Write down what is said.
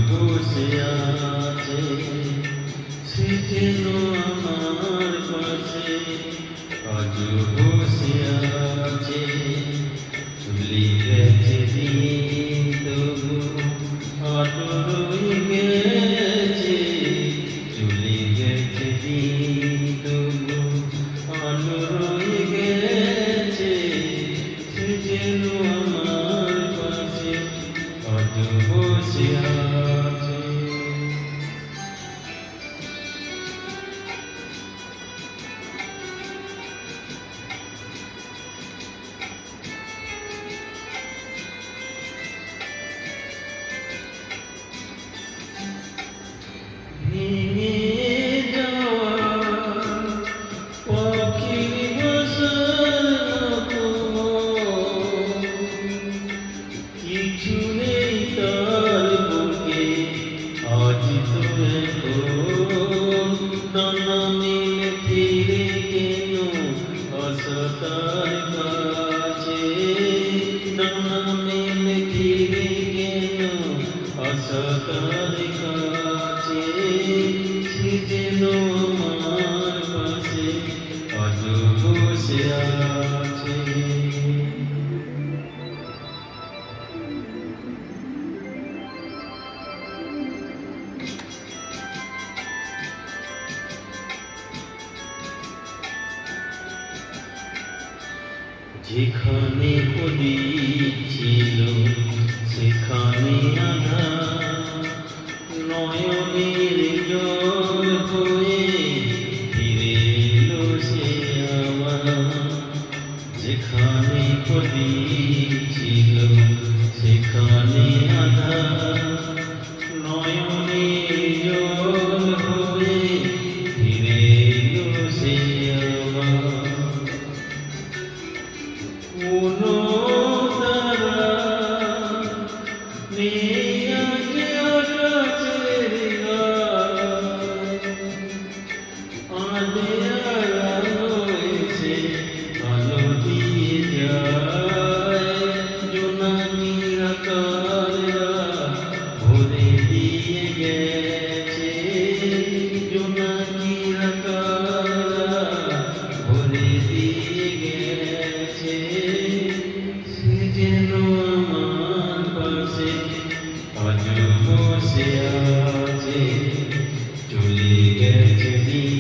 বসে আছে সে যেন আমার পাশে, আজ বসে আছে চলে গেছে দিন তবু আলো রয়ে গেছে, চলে গেছে দিন তবু আলো রয়ে গেছে সে যেন আমার পাশে, আজ বসে আছে। ভেঙে যাওয়া পাখির বাসার মতো কিছু নেই তার বুকে, আজ তো এখন ডানা মেলে ফিরে কেন আসা তার কাছে, ডানা মেলে ফিরে কেন আসা তার কাছে সে যেন আমার পাশে, আজ বসে আছে। যেখানে প্রদীপ ছিল সেখানে আঁধার, নয়নের জল হয়ে ফিরে এলো সে আবার। যেখানে প্রদীপ ছিল সেখানে আঁধার, নয়নের জল হয়ে ফিরে এলো সে আবার। কোনো তারা নেই আজ আকাশের গায়ে, আঁধার রয়েছে আলো দিয়ে যায়, জোনাকিরা তারা ভরে দিয়ে গেছে, জোনাকিরা তারা ভরে দিয়ে গেছে সে যেন আমার পাশে, আজ বসে আছে চলে গেছে দিন